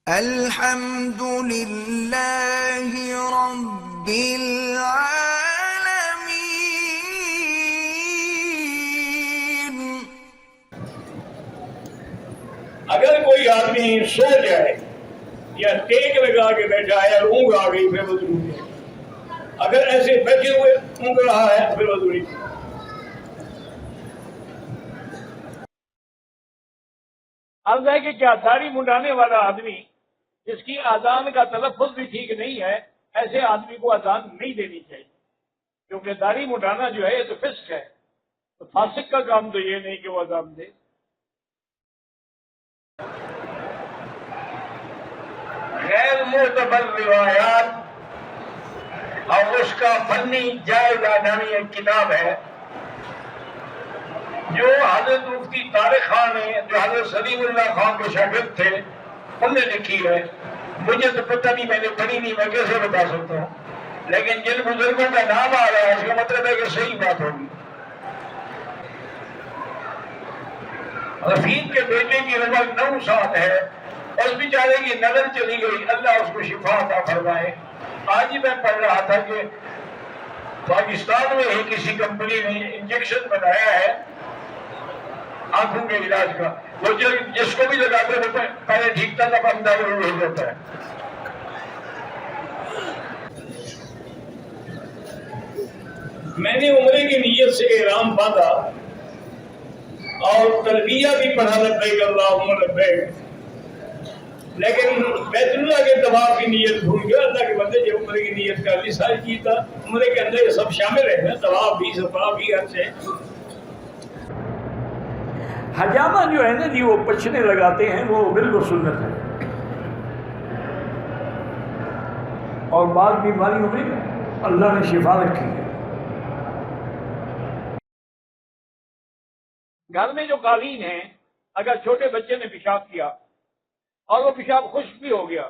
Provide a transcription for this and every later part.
الحمد للہ رب العالمین۔ اگر کوئی آدمی سو جائے یا ٹیک لگا کے بیٹھا ہے اور اونگ آ گئی پھر وضو نہیں، اگر ایسے بیٹھے ہوئے اونگ رہا ہے پھر وضو نہیں۔ عرض ہے کہ کیا داڑھی منڈانے والا آدمی جس کی اذان کا تلفظ بھی ٹھیک نہیں ہے، ایسے آدمی کو اذان نہیں دینی چاہیے، کیونکہ داڑھی منڈانا جو ہے یہ تو فسق ہے، تو فاسق کا کام تو یہ نہیں کہ وہ اذان دے۔ غیر معتبر روایات اور اس کا فنی جائزہ نامی ایک کتاب ہے جو حضرت مفتی طارق خان نے، جو حضرت سلیم اللہ خان کے شاگرد تھے، انہوں نے لکھی ہے۔ مجھے تو پتہ نہیں، میں نے پڑھی نہیں، میں کیسے بتا سکتا ہوں، لیکن جن بزرگوں کا نام آ رہا ہے اس کا مطلب ہے کہ صحیح بات ہوگی۔ رفیق کے بیٹے کی عمر 9 سال ہے، اس بیچارے کی نظر چلی گئی، اللہ اس کو شفا عطا فرمائے۔ آج ہی میں پڑھ رہا تھا کہ پاکستان میں ہی کسی کمپنی نے انجیکشن بنایا ہے آنکھوں کے علاج کا، وہ جس کو بھی لگاتے ہیں پہلے ٹھیک تھا، تب اندازہ ہو جاتا ہے۔ میں نے عمرے کی نیت سے احرام باندھا اور تلبیہ بھی پڑھا لبیک اللہم لبیک، لیکن بیت اللہ کے طواف کی نیت بھول گیا۔ اللہ کے بندے جب عمرے کی نیت کر لی، ساری چیز تھا عمرے کے اندر یہ سب شامل ہے نا، طواف بھی، صفا بھی، ہر سے۔ حجامہ جو ہے نا جی، وہ پچھنے لگاتے ہیں، وہ بالکل سنت ہے، اور بعض بیماریوں میں اللہ نے شفا رکھی ہے۔ گھر میں جو قالین ہیں، اگر چھوٹے بچے نے پیشاب کیا اور وہ پیشاب خشک بھی ہو گیا،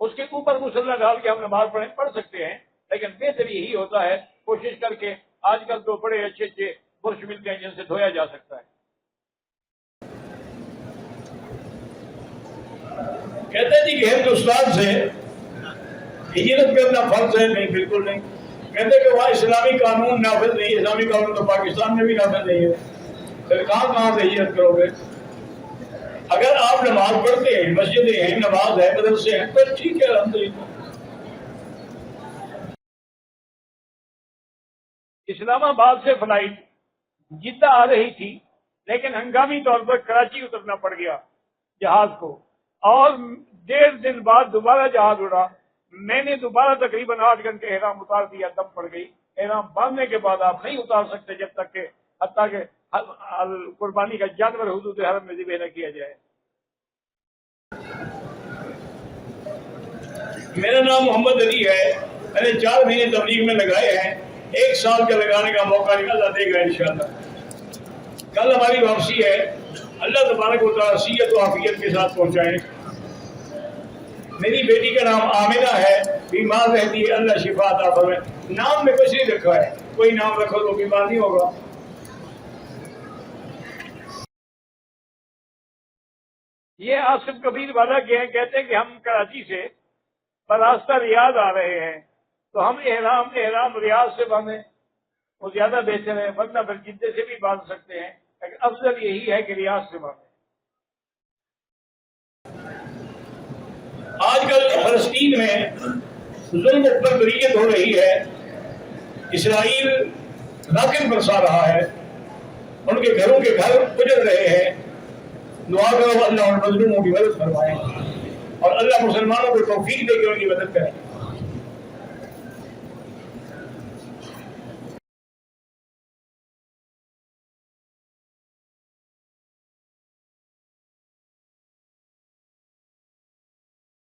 اس کے اوپر مصلی ڈال کے ہم نماز پڑھ سکتے ہیں، لیکن بہتر یہی ہوتا ہے کوشش کر کے، آج کل تو بڑے اچھے اچھے برش ملتے ہیں جن سے دھویا جا سکتا ہے۔ کہتے ہیں جی کہ ہندوستان سے ہجرت کرنا فرض ہے؟ نہیں، بالکل نہیں۔ کہتے ہیں کہ وہاں اسلامی قانون نافذ نہیں ہے، اسلامی قانون تو پاکستان میں بھی نافذ نہیں ہے، پھر کہاں سے ہجرت کرو گے؟ اگر آپ نماز پڑھتے ہیں، مسجدیں ہیں، نماز ہے، مدرسے ہیں، تو ٹھیک ہے، الحمدللہ۔ اسلام آباد سے فلائٹ جدہ آ رہی تھی، لیکن ہنگامی طور پر کراچی اترنا پڑ گیا جہاز کو، اور 1.5 دن بعد دوبارہ جہاز اڑا۔ میں نے دوبارہ تقریباً 8 گھنٹے احرام اتار دیا، دم پڑ گئی۔ احرام باندھنے کے بعد آپ نہیں اتار سکتے جب تک کہ حتیٰ کہ قربانی کا جانور حدود حرم میں ذبح نہ کیا جائے۔ میرا نام محمد علی ہے، میں نے 4 مہینے تبلیغ میں لگائے ہیں، 1 سال کا لگانے کا موقع اللہ دے گا انشاءاللہ۔ کل ہماری واپسی ہے، اللہ تبارک و تعالیٰ صحت و عافیت کے ساتھ پہنچائے۔ میری بیٹی کا نام آمنہ ہے، بیمار رہتی ہے، اللہ شفا عطا فرمائے۔ نام میں کچھ نہیں رکھا ہے، کوئی نام رکھو تو بیمار نہیں ہوگا۔ یہ آصف کبیر والا کے ہیں، کہتے ہیں کہ ہم کراچی سے براستہ ریاض آ رہے ہیں، تو ہم احرام ریاض سے باندھیں، وہ زیادہ بہتر ہے، ورنہ پھر جدے سے بھی باندھ سکتے ہیں، لیکن افضل یہی ہے کہ ریاض سے باندھیں۔ آج کل فلسطین میں ظلم پر بریت ہو رہی ہے، اسرائیل راکٹ برسا رہا ہے، ان کے گھروں کے گھر اجڑ رہے ہیں۔ دعا کرو اللہ ان مظلوموں کی مدد فرمائے، اور اللہ مسلمانوں کو توفیق دے کے ان کی مدد کرے۔